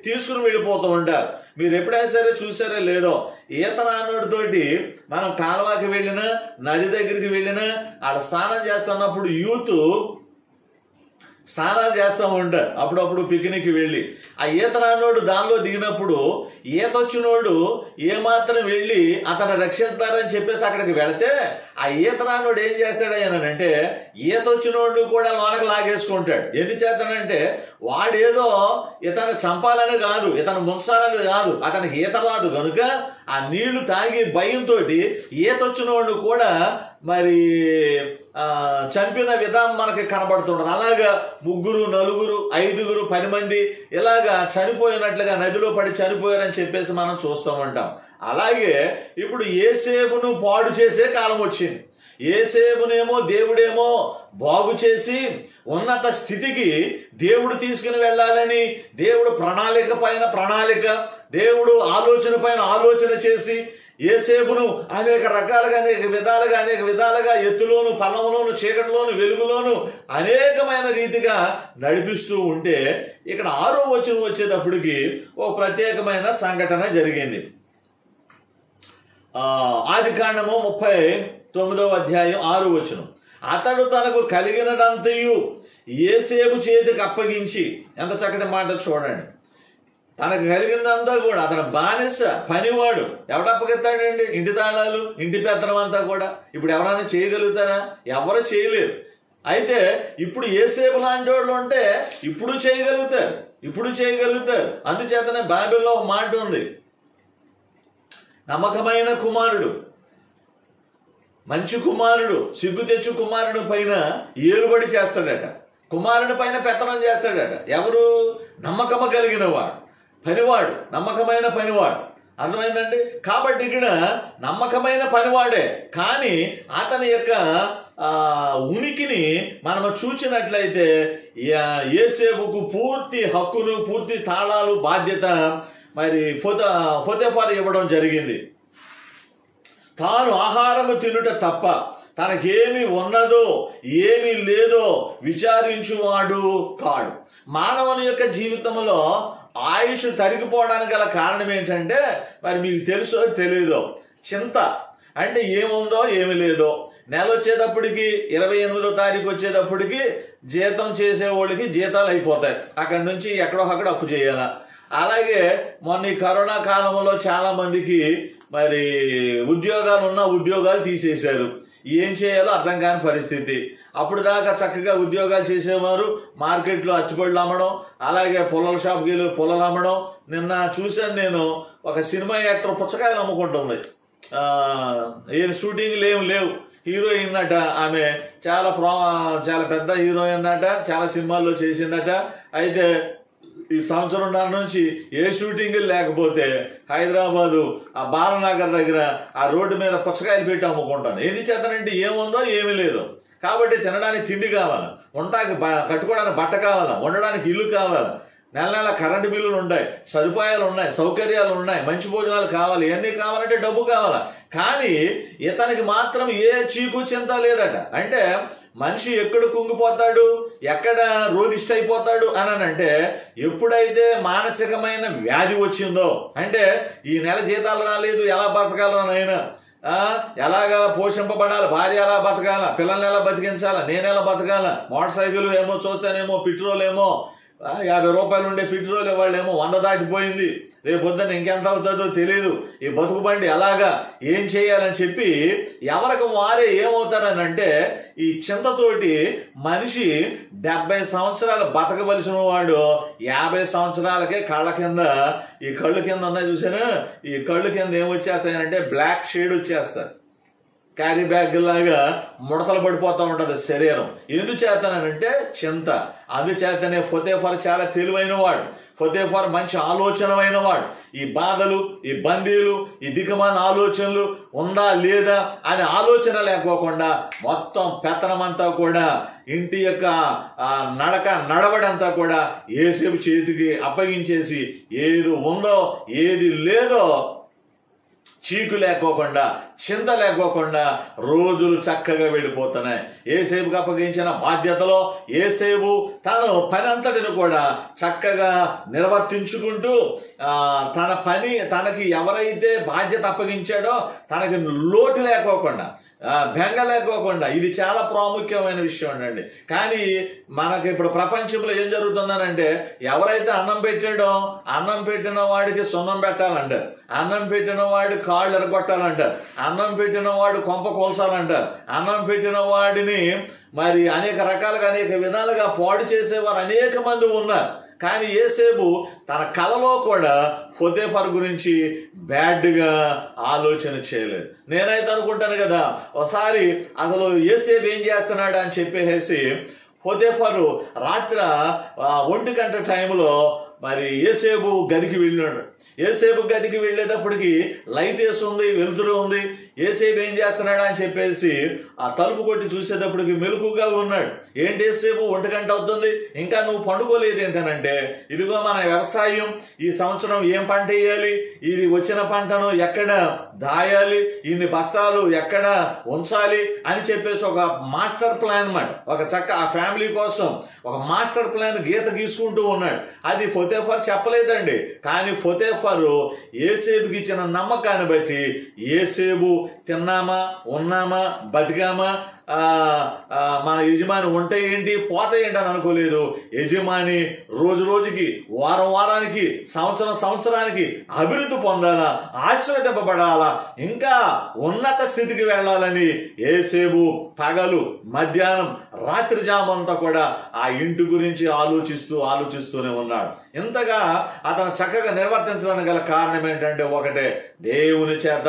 తీసుకుని వెళ్ళిపోతూ ఉంటారు. మీరు ఎప్పుడైనా సరే చూసారో లేదో, ఈత రానుడితోటి మనం కాలువకి వెళ్ళినా, నది దగ్గరికి వెళ్ళినా, వాళ్ళ స్నానం చేస్తున్నప్పుడు యూత్ స్నానాలు చేస్తూ ఉంటారు. అప్పుడప్పుడు పిక్నిక్ వెళ్ళి ఆ ఈత రానోడు దానిలో దిగినప్పుడు ఈత వచ్చినోడు ఏమాత్రం వెళ్ళి అతను రక్షిస్తారని చెప్పేసి అక్కడికి వెళితే ఆ ఈత రానోడు ఏం చేస్తాడనంటే ఈత వచ్చినోడు కూడా లోనకి లాగేసుకుంటాడు. ఎందుచేతనంటే వాడేదో ఇతను చంపాలని కాదు, ఇతను ముంచాలని కాదు, అతనికి ఈత రాదు కనుక ఆ నీళ్లు తాగి భయంతో ఈత వచ్చినోడు కూడా మరి చంపిన విధానం మనకి కనబడుతుంటది. అలాగా 3, 4, 5, 10 మంది ఇలాగా చనిపోయినట్లుగా నదిలో పడి చనిపోయారని చెప్పేసి మనం చూస్తూ ఉంటాం. అలాగే ఇప్పుడు యేసేపును పాడు చేసే కాలం వచ్చింది. యేసేపునేమో దేవుడేమో బాగు చేసి ఉన్నత స్థితికి దేవుడు తీసుకుని వెళ్ళాలని దేవుడు ప్రణాళిక పైన ప్రణాళిక, దేవుడు ఆలోచన పైన ఆలోచన చేసి యేసేపును అనేక రకాలుగా అనేక విధాలుగా ఎత్తులోను, పల్లములోను, చీకటిలోను, వెలుగులోను అనేకమైన రీతిగా నడిపిస్తూ ఉంటే ఇక్కడ 6వ వచనం వచ్చేటప్పటికి ఓ ప్రత్యేకమైన సంఘటన జరిగింది. ఆదికాండము 39వ అధ్యాయం 6వ వచనం. అతడు తనకు కలిగినదంతయు యేసేపు చేతికి అప్పగించి, ఎంత చక్కటి మాట చూడండి. తనకు కలిగిందంతా కూడా అతను బానిస, పనివాడు. ఎవడప్పగిస్తాడండి ఇంటి తాళాలు, ఇంటి పెత్తనం అంతా కూడా? ఇప్పుడు ఎవరైనా చేయగలుగుతారా? ఎవరు చేయలేరు. అయితే ఇప్పుడు యేసేపు లాంటి వాళ్ళు ఉంటే ఇప్పుడు చేయగలుగుతారు. అందుచేతనే బైబిల్లో ఒక మాట ఉంది, నమ్మకమైన కుమారుడు, మంచి కుమారుడు సిగ్గు తెచ్చు కుమారుడు పైన ఏలుబడి చేస్తాడట, కుమారుని పైన పెత్తనం చేస్తాడట. ఎవరు? నమ్మకము కలిగిన వాడు, పనివాడు, నమ్మకమైన పనివాడు. అర్థమైందండి? కాబట్టి ఇక్కడ నమ్మకమైన పనివాడే, కానీ అతని యొక్క ఉనికిని మనము చూచినట్లయితే యోసేపుకు పూర్తి హక్కులు, పూర్తి తాళాలు, బాధ్యత మరి పొతీఫారు ఇవ్వడం జరిగింది. తాను ఆహారము తినుట తప్ప తనకేమి ఉన్నదో ఏమి లేదో విచారించువాడు కాడు. మానవుని యొక్క జీవితంలో ఆయుష్ తరిగిపోవడానికి గల కారణం ఏంటంటే, మరి మీకు తెలుసో తెలియదో, చింత. అంటే ఏముందో ఏమి లేదో. నెల వచ్చేటప్పటికి 28వ తారీఖు వచ్చేటప్పటికి జీతం చేసేవాళ్ళకి జీతాలు అయిపోతాయి, అక్కడి నుంచి ఎక్కడొకక్కడ అప్పు చేయాలా. అలాగే మొన్న ఈ కరోనా కాలంలో చాలా మందికి మరి ఉద్యోగాలు ఉన్న ఉద్యోగాలు తీసేశారు. ఏం చేయాలో అర్థం కాని పరిస్థితి. అప్పుడు దాకా చక్కగా ఉద్యోగాలు చేసేవారు, మార్కెట్లో అచ్చుపళ్ళు అమ్మడం, అలాగే పొలాల షాప్కి వెళ్ళి పొలాలు అమ్మడం. నిన్న చూశాను నేను, ఒక సినిమా యాక్టర్ పుచ్చకాయలు అమ్ముకుంటుంది. ఏం షూటింగ్లు ఏమి లేవు, హీరోయిన్ అట ఆమె, చాలా పెద్ద హీరోయిన్ అట, చాలా సినిమాల్లో చేసిందట. అయితే ఈ సంవత్సరంన్నర నుంచి ఏ షూటింగ్ లేకపోతే హైదరాబాదు ఆ బాలనగర్ దగ్గర ఆ రోడ్డు మీద పుచ్చకాయలు పెట్టి అమ్ముకుంటాను. ఏది చేతనంటే ఏముందో ఏమీ లేదు. కాబట్టి తినడానికి తిండి కావాలి, ఉండడానికి కట్టుకోవడానికి బట్ట కావాలా, ఉండడానికి ఇల్లు కావాలి, నెల నెల కరెంటు బిల్లులు ఉన్నాయి, సదుపాయాలు ఉన్నాయి, సౌకర్యాలు ఉన్నాయి, మంచి భోజనాలు కావాలి, ఇవన్నీ కావాలంటే డబ్బు కావాలా. కానీ ఇతనికి మాత్రం ఏ చీకు చింత లేదట. అంటే మనిషి ఎక్కడ కుంగిపోతాడు, ఎక్కడ రోగిష్ట అయిపోతాడు అని అంటే, ఎప్పుడైతే మానసికమైన వ్యాధి వచ్చిందో, అంటే ఈ నెల జీతాలు రాలేదు, ఎలా బతకాలనైనా, ఎలాగా పోషింపబడాలి, భార్య ఎలా బతకాల, పిల్లల్ని ఎలా బతికించాలా, నేనెలా బతకాల, మోటార్ సైకిల్ ఏమో చూస్తేనేమో పెట్రోల్ ఏమో 50 రూపాయలు ఉండే పెట్రోల్ వాళ్ళేమో 100 దాటిపోయింది, రేపు పొద్దున్న ఇంకెంత అవుతుందో తెలియదు, ఈ బతుకు బండి ఎలాగా, ఏం చేయాలని చెప్పి ఎవరికి వారే ఏమవుతారని అంటే, ఈ చింతతోటి మనిషి 70 సంవత్సరాలు బతకవలసిన వాడు 50 సంవత్సరాలకే ఈ కళ్ళు కింద ఉన్నాయి చూసాను, ఈ కళ్ళు కింద ఏమొచ్చేస్తాయంటే బ్లాక్ షేడ్ వచ్చేస్తారు, క్యారీ బ్యాగ్ లాగా ముడతలు పడిపోతూ ఉంటుంది శరీరం. ఎందుచేతనంటే చింత. అందుచేతనే పొతీఫారు చాలా తెలివైన వాడు, పొతీఫారు మంచి ఆలోచనమైన వాడు. ఈ బాధలు, ఈ బందీలు, ఈ దిగమాన ఆలోచనలు ఉందా లేదా అనే ఆలోచన లేకోకుండా మొత్తం పెత్తనమంతా కూడా, ఇంటి యొక్క నడవడంతా కూడా యోసేపు చేతికి అప్పగించేసి, ఏది ఉందో ఏది లేదో చీకు లేకోకుండా, చింత లేకోకుండా రోజులు చక్కగా వెళ్ళిపోతున్నాయి. యోసేపుకి అప్పగించిన బాధ్యతలో యోసేపు తను పని అంతటిని కూడా చక్కగా నిర్వర్తించుకుంటూ, తన పని తనకి ఎవరైతే బాధ్యత అప్పగించాడో తనకి లోటు లేకోకుండా, బెంగ లేకోకుండా, ఇది చాలా ప్రాముఖ్యమైన విషయం అండి. కానీ మనకి ఇప్పుడు ప్రపంచంలో ఏం జరుగుతుందనంటే, ఎవరైతే అన్నం పెట్టాడో అన్నం పెట్టిన వాడికి సున్నం పెట్టాలంటారు, అన్నం పెట్టిన వాడి కాళ్ళు ఎరగొట్టాలంటారు, అన్నం పెట్టిన వాడు కొంప కోల్చాలంటారు, అన్నం పెట్టిన వాడిని మరి అనేక రకాలుగా అనేక విధాలుగా పాడు చేసేవారు అనేక మంది ఉన్నారు. కానీ యోసేపు తన కలలో కూడా పొతీఫారు గురించి బ్యాడ్గా ఆలోచన చేయలేదు. నేనైతే అనుకుంటాను కదా, ఒకసారి అసలు యోసేపు ఏం చేస్తున్నాడు అని చెప్పేసి పొతీఫారు రాత్రి 1 గంట టైంలో మరి యోసేపు గదికి వెళ్ళినాడు. యోసేపు గదికి వెళ్ళేటప్పటికి లైట్ వేసి ఉంది, వెలుతురు ఉంది. యోసేపు ఏం చేస్తున్నాడు అని చెప్పేసి ఆ తలుపు కొట్టి చూసేటప్పటికి మెలకుగా ఉన్నాడు. ఏంటి యోసేపు 1 గంట అవుతుంది, ఇంకా నువ్వు పండుకోలేదు ఏంటనంటే, ఇదిగో మన వ్యవసాయం ఈ సంవత్సరం ఏం పంట వేయాలి, ఇది వచ్చిన పంటను ఎక్కడ దాయాలి, ఇన్ని బస్తాలు ఎక్కడ ఉంచాలి అని చెప్పేసి ఒక మాస్టర్ ప్లాన్ అన్నమాట. ఒక ఆ ఫ్యామిలీ కోసం ఒక మాస్టర్ ప్లాన్ గీత గీసుకుంటూ ఉన్నాడు. అది పొతీఫారు చెప్పలేదండి. కానీ పొతీఫారు యోసేపుకి ఇచ్చిన నమ్మకాన్ని బట్టి యోసేపు తిన్నామా, ఉన్నామా, బతికామా, మన యజమాని ఉంటే ఏంటి పోతే ఏంటి అని అనుకోలేదు. యజమాని రోజు రోజుకి, వారం వారానికి, సంవత్సరం సంవత్సరానికి అభివృద్ధి పొందాలా, ఆశీర్వదింపబడాలా, ఇంకా ఉన్నత స్థితికి వెళ్ళాలని యోసేపు పగలు, మధ్యాహ్నం, రాత్రి జామంతా కూడా ఆ ఇంటి గురించి ఆలోచిస్తూనే ఉన్నాడు. ఇంతగా అతను చక్కగా నిర్వర్తించడానికి గల కారణం ఏంటంటే ఒకటే, దేవుని చేత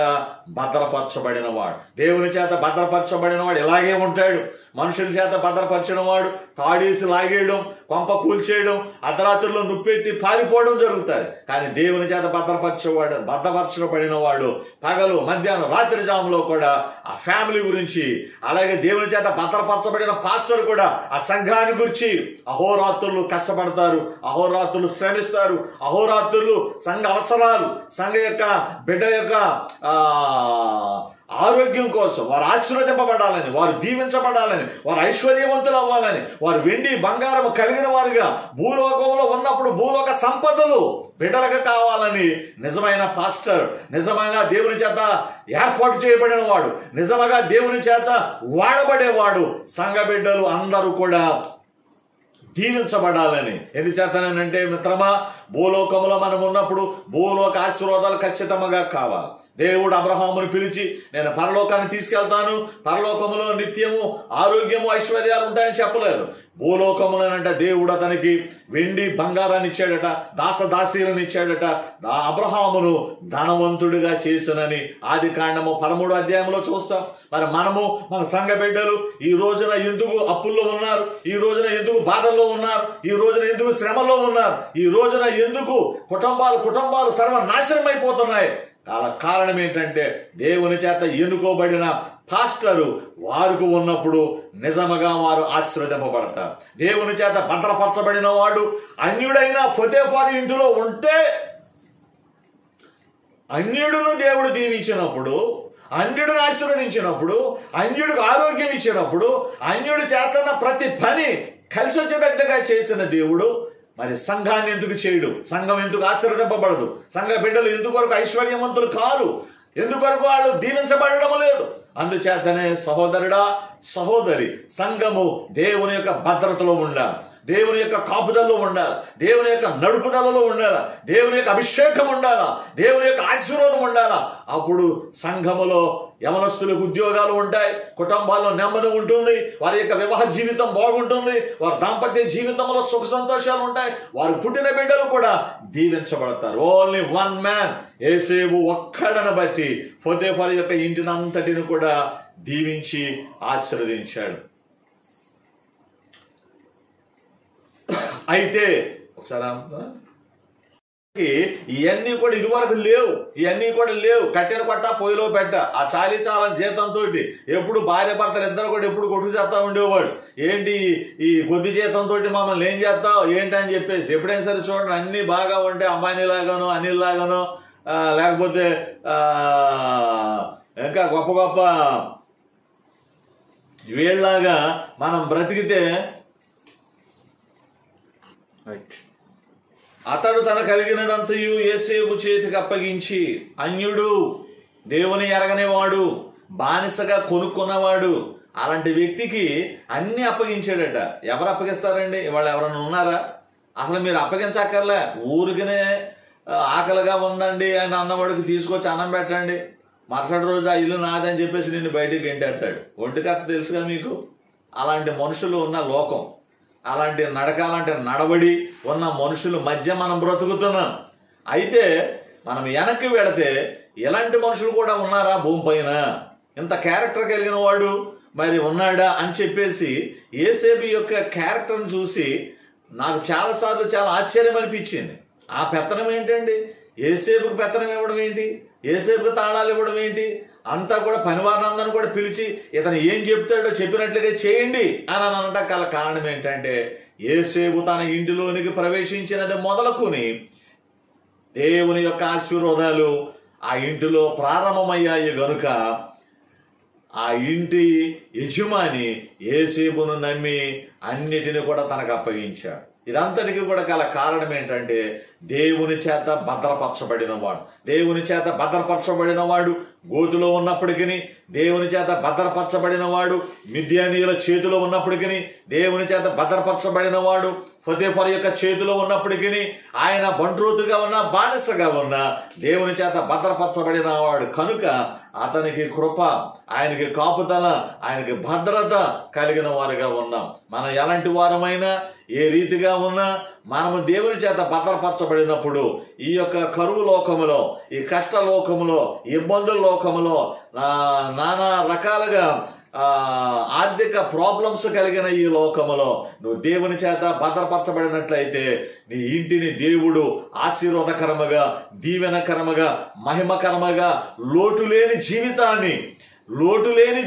భద్రపరచబడిన వాడు. దేవుని చేత భద్రపరచబడిన వాడు ఇలాగే ఉంటాడు. మనుషుల చేత భద్రపరిచిన వాడు తాడేసి లాగేయడం, కొంప కూల్చేయడం, అర్ధరాత్రుల్లో నుప్పెట్టి పారిపోవడం జరుగుతుంది. కానీ దేవుని చేత భద్రపరచబడిన వాడు పగలు, మధ్యాహ్నం, రాత్రి జాములో కూడా ఆ ఫ్యామిలీ గురించి, అలాగే దేవుని చేత భద్రపరచబడిన పాస్టర్ కూడా ఆ సంఘాన్ని గురించి అహోరాత్రులు కష్టపడతారు, అహోరాత్రులు శ్రమిస్తారు, అహోరాత్రులు సంఘ అవసరాలు, సంఘ యొక్క బిడ్డ యొక్క ఆరోగ్యం కోసం, వారు ఆశీర్వదింపబడాలని, వారు దీవించబడాలని, వారు ఐశ్వర్యవంతులు అవ్వాలని, వారు వెండి బంగారం కలిగిన వారుగా భూలోకంలో ఉన్నప్పుడు భూలోక సంపదలు బిడ్డలకు కావాలని నిజమైన పాస్టర్, నిజంగా దేవుని చేత ఏర్పాటు చేయబడిన వాడు, నిజంగా దేవుని చేత వాడబడేవాడు, సంఘ బిడ్డలు అందరూ కూడా దీవించబడాలని. ఎందుచేతనంటే మిత్రమా, భూలోకంలో మనం ఉన్నప్పుడు భూలోక ఆశీర్వాదాలు ఖచ్చితంగా కావాలి. దేవుడు అబ్రహామును పిలిచి నేను పరలోకాన్ని తీసుకెళ్తాను, పరలోకములో నిత్యము ఆరోగ్యము ఐశ్వర్యాలు ఉంటాయని చెప్పలేదు. భూలోకములోనంట దేవుడు అతనికి వెండి బంగారాన్ని ఇచ్చాడట, దాసదాసీలను ఇచ్చాడట, అబ్రహామును ధనవంతుడిగా చేసినని ఆదికాండము 13వ అధ్యాయంలో చూస్తాం. మరి మనము, మన సంఘ బిడ్డలు ఈ రోజున ఎందుకు అప్పుల్లో ఉన్నారు, ఈ రోజున ఎందుకు బాధల్లో ఉన్నారు, ఈ రోజున ఎందుకు శ్రమలో ఉన్నారు, ఈ రోజున ఎందుకు కుటుంబాలు సర్వనాశనం అయిపోతున్నాయి? కారణం ఏంటంటే దేవుని చేత ఎన్నుకోబడిన పాస్టరు వారికి ఉన్నప్పుడు నిజముగా వారు ఆశీర్వదింపబడతారు. దేవుని చేత భద్రపరచబడిన వాడు అన్యుడైన పొతీఫారు ఇంటిలో ఉంటే, అన్యుడును దేవుడు దీవించినప్పుడు, అన్యుడిని ఆశీర్వదించినప్పుడు, అన్యుడికి ఆరోగ్యం ఇచ్చినప్పుడు, అన్యుడు చేస్తున్న ప్రతి పని కలిసి వచ్చేటట్టుగా చేసిన దేవుడు మరి సంఘాన్ని ఎందుకు చేయడు? సంఘం ఎందుకు ఆశీర్వదింపబడదు? సంఘ బిడ్డలు ఎందుకొరకు ఐశ్వర్యవంతులు కారు? ఎందుకొరకు వాళ్ళు దీవించబడడం లేదు? అందుచేతనే సహోదరుడా, సహోదరి, సంఘము దేవుని యొక్క భద్రతలో ఉండాలి, దేవుని యొక్క కాపుదల్లో ఉండాలి, దేవుని యొక్క నడుపుదలలో ఉండాలి, దేవుని యొక్క అభిషేకం ఉండాలా, దేవుని యొక్క ఆశీర్వాదం ఉండాలా. అప్పుడు సంఘములో యవనస్తులకు ఉద్యోగాలు ఉంటాయి, కుటుంబాల్లో నెమ్మది ఉంటుంది, వారి యొక్క వివాహ జీవితం బాగుంటుంది, వారి దాంపత్య జీవితంలో సుఖ సంతోషాలు ఉంటాయి, వారు పుట్టిన బిడ్డలు కూడా దీవించబడతారు. ఓన్లీ వన్ మ్యాన్, యోసేపు ఒక్కడను బట్టి పొతీఫారు యొక్క ఇంటినంతటిని కూడా దీవించి ఆశీర్వదించాడు. అయితే ఒకసారి ఇవన్నీ కూడా ఇదివరకు లేవు, ఇవన్నీ కూడా లేవు. కట్టెల కొట్ట పొయ్యిలో పెట్ట, ఆ చాలం జీతంతో ఎప్పుడు భార్య భర్తలు ఇద్దరు కూడా ఎప్పుడు కొట్టుకు చేస్తా ఉండేవాడు. ఏంటి ఈ కొద్ది జీతంతో మమ్మల్ని ఏం చేస్తావు ఏంటి అని చెప్పేసి. ఎప్పుడైనా సరే చూడండి, అన్ని బాగా ఉంటే అంబానీ లాగానో, అనిల్ లాగానో, లేకపోతే ఇంకా గొప్ప గొప్ప వీళ్ళలాగా మనం బ్రతికితే, అతడు తన కలిగినదంతయు యోసేపు చేతికి అప్పగించి, అన్యుడు, దేవుని ఎరగనివాడు, బానిసగా కొనుక్కున్నవాడు, అలాంటి వ్యక్తికి అన్ని అప్పగించాడట. ఎవరు అప్పగిస్తారండి? ఇవాళ ఎవరైనా ఉన్నారా? అసలు మీరు అప్పగించక్కర్లే. ఊరికనే ఆకలిగా ఉందండి అని అన్నవాడికి తీసుకొచ్చి అన్నం పెట్టండి, మరుసటి రోజు ఆ ఇల్లు నాదని చెప్పేసి నిన్ను బయటికి గెంటేస్తాడు. ఒంటికత్త తెలుసుగా మీకు. అలాంటి మనుషులు ఉన్న లోకం, అలాంటి అలాంటి నడవడి ఉన్న మనుషుల మధ్య మనం బ్రతుకుతున్నాం. అయితే మనం వెనక్కి వెళితే ఎలాంటి మనుషులు కూడా ఉన్నారా భూమి పైన? ఇంత క్యారెక్టర్ కలిగిన వాడు మరి ఉన్నాడా అని చెప్పేసి యోసేపు యొక్క క్యారెక్టర్ని చూసి నాకు చాలాసార్లు చాలా ఆశ్చర్యం అనిపించింది. ఆ పెత్తనం ఏంటండి? యోసేపుకి పెత్తనం ఇవ్వడం ఏంటి? యోసేపుకి తాళాలు ఇవ్వడం ఏంటి? అంతా కూడా పనివారందరిని కూడా పిలిచి ఇతను ఏం చెప్తాడో చెప్పినట్లుగా చేయండి అని అనట. గల కారణం ఏంటంటే యోసేపు తన ఇంటిలోనికి ప్రవేశించినది మొదలుకొని దేవుని యొక్క ఆశీర్వాదాలు ఆ ఇంటిలో ప్రారంభమయ్యాయి గనుక ఆ ఇంటి యజమాని యోసేపును నమ్మి అన్నిటిని కూడా తనకు అప్పగించాడు. ఇదంతటికి కూడా గల కారణం ఏంటంటే దేవుని చేత భద్రపరచబడిన వాడు. దేవుని చేత భద్రపరచబడిన వాడు గోతులో ఉన్నప్పటికీ, దేవుని చేత భద్రపరచబడిన వాడు మిద్యానీయుల చేతిలో ఉన్నప్పటికీ, దేవుని చేత భద్రపరచబడిన వాడు పొతీఫరు యొక్క చేతిలో ఉన్నప్పటికీ, ఆయన బంట్రోతుగా ఉన్నా బానిసగా ఉన్నా దేవుని చేత భద్రపరచబడిన వాడు కనుక అతనికి కృప, ఆయనకి కాపుదల, ఆయనకి భద్రత కలిగిన వారుగా ఉన్నాం. మనం ఎలాంటి వారమైనా, ఏ రీతిగా ఉన్నా మనము దేవుని చేత భద్రపరచబడినప్పుడు ఈ యొక్క కరువు లోకములో, ఈ కష్ట లోకములో, ఇబ్బందుల లోకములో, నానా రకాలుగా ఆర్థిక ప్రాబ్లమ్స్ కలిగిన ఈ లోకములో నువ్వు దేవుని చేత భద్రపరచబడినట్లయితే నీ ఇంటిని దేవుడు ఆశీర్వాదకరముగా, దీవెనకరముగా, మహిమకరముగా, లోటు లేని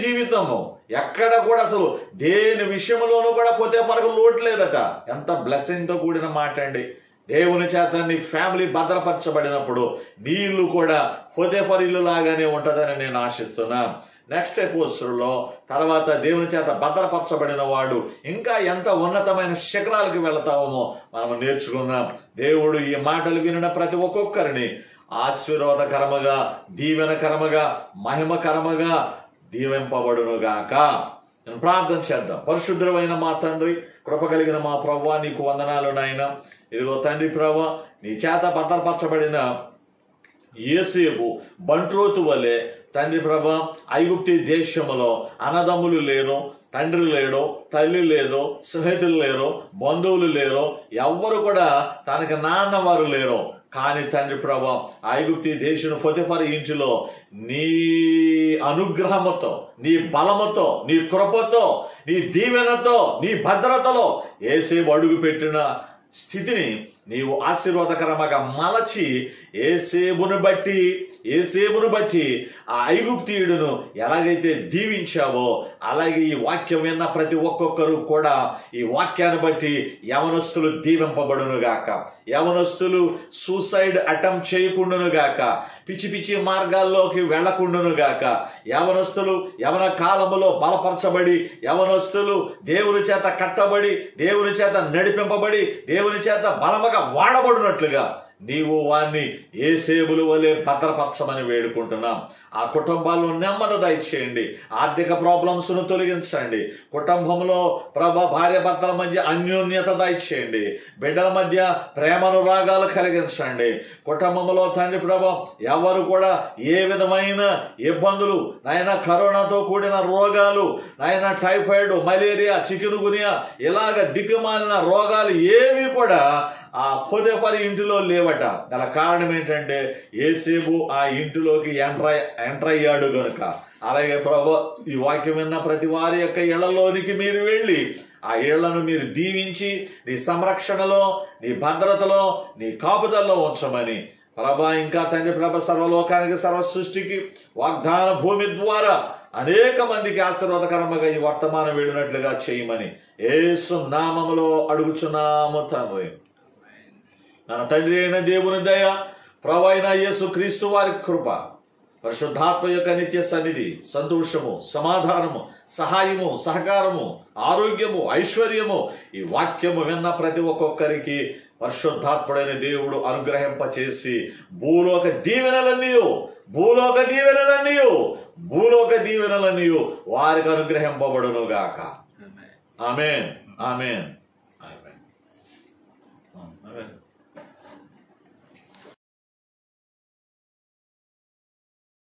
జీవితము ఎక్కడ కూడా అసలు దేని విషయంలోనూ కూడా పొతీఫరుకు లోటు లేదట. ఎంత బ్లెస్సింగ్తో కూడిన మాట అండి. దేవుని చేత నీ ఫ్యామిలీ భద్రపరచబడినప్పుడు నీ ఇల్లు కూడా పొతీఫరు ఇల్లు లాగానే ఉంటుందని నేను ఆశిస్తున్నాను. నెక్స్ట్ ఎపిసోడ్లో తర్వాత దేవుని చేత భద్రపరచబడిన వాడు ఇంకా ఎంత ఉన్నతమైన శిఖరాలకు వెళతామో మనం నేర్చుకున్నాం. దేవుడు ఈ మాటలు వినిన ప్రతి ఒక్కొక్కరిని ఆశీర్వాదకరముగా, దీవెనకరముగా, మహిమకరముగా దీవింపబడునుగాక. నేను ప్రార్థన చేద్దాం. పరిశుద్ధమైన మా తండ్రి, కృప కలిగిన మా ప్రభువా, నీకు వందనాలు నాయన. ఇదిగో తండ్రి ప్రభువా, నీ చేత భద్రపరచబడిన యోసేపు బంట్రోతు వలె తండ్రి ప్రభా ఐగుప్తు దేశములో అన్నదమ్ములు లేరు, తండ్రి లేడు, తల్లి లేదు, స్నేహితులు లేరు, బంధువులు లేరు, ఎవ్వరు కూడా తనకి నాన్నవారు లేరు. కానీ తండ్రి ప్రభా ఐగుప్తు దేశం పొతీఫరు ఇంటిలో నీ అనుగ్రహముతో, నీ బలముతో, నీ కృపతో, నీ దీవెనతో, నీ భద్రతలో యోసేపు అడుగు పెట్టిన స్థితిని నీవు ఆశీర్వాదకరముగా మలచి యోసేపును బట్టి ఆ ఐగుప్తీయుడును ఎలాగైతే దీవించావో అలాగే ఈ వాక్యం విన్న ప్రతి ఒక్కొక్కరు కూడా ఈ వాక్యాన్ని బట్టి యవనస్తులు దీవింపబడునుగాక. యవనస్తులు సూసైడ్ అటెంప్ట్ చేయకుండానుగాక, పిచ్చి మార్గాల్లోకి వెళ్లకుండానుగాక. యవనస్తులు యవన కాలములో బలపరచబడి, యవనస్తులు దేవుని చేత కట్టబడి, దేవుని చేత నడిపింపబడి, దేవుని చేత బలముగా వాడబడినట్లుగా నీవు వారిని యోసేపుల వలె భద్రపరచమని వేడుకుంటున్నాం. ఆ కుటుంబాల్లో నెమ్మది దయచేయండి, ఆర్థిక ప్రాబ్లమ్స్ ను తొలగించండి, కుటుంబంలో భార్య భర్తల మధ్య అన్యోన్యత దయచేయండి, బిడ్డల మధ్య ప్రేమనురాగాలు కలిగించండి. కుటుంబంలో తండ్రి ప్రభా ఎవరు కూడా ఏ విధమైన ఇబ్బందులు నాయన, కరోనాతో కూడిన రోగాలు నాయన, టైఫాయిడ్, మలేరియా, చికున్గున్యా ఇలాగ దిక్కుమాలిన రోగాలు ఏవి కూడా ఆ పొతీఫరు ఇంటిలో లేవట. గల కారణం ఏంటంటే యోసేపు ఆ ఇంటిలోకి ఎంటర్ అయ్యాడు గనుక. అలాగే ప్రభు ఈ వాక్యం విన్న ప్రతి వారి యొక్క ఇళ్లలోనికి మీరు వెళ్ళి ఆ ఇళ్లను మీరు దీవించి నీ సంరక్షణలో, నీ భద్రతలో, నీ కాపుదల్లో ఉంచమని ప్రభా, ఇంకా తండ్రి ప్రభ సర్వలోకానికి, సర్వ సృష్టికి వాగ్దాన భూమి ద్వారా అనేక మందికి ఆశీర్వాదకరముగా ఈ వర్తమానం వెళ్ళినట్లుగా చేయమని యేసు నామములో అడుగుచున్నాము తండ్రి. మన తండ్రి అయిన దేవుని దయ, ప్రభు అయిన యేసు క్రీస్తు వారి కృప, పరిశుద్ధాత్మ యొక్క నిత్య సన్నిధి, సంతోషము, సమాధానము, సహాయము, సహకారము, ఆరోగ్యము, ఐశ్వర్యము ఈ వాక్యము విన్న ప్రతి ఒక్కొక్కరికి పరిశుద్ధాత్ముడైన దేవుడు అనుగ్రహింపచేసి భూలోక దీవెనలన్నీ వారికి అనుగ్రహింపబడునుగాక. ఆమేన్, ఆమేన్.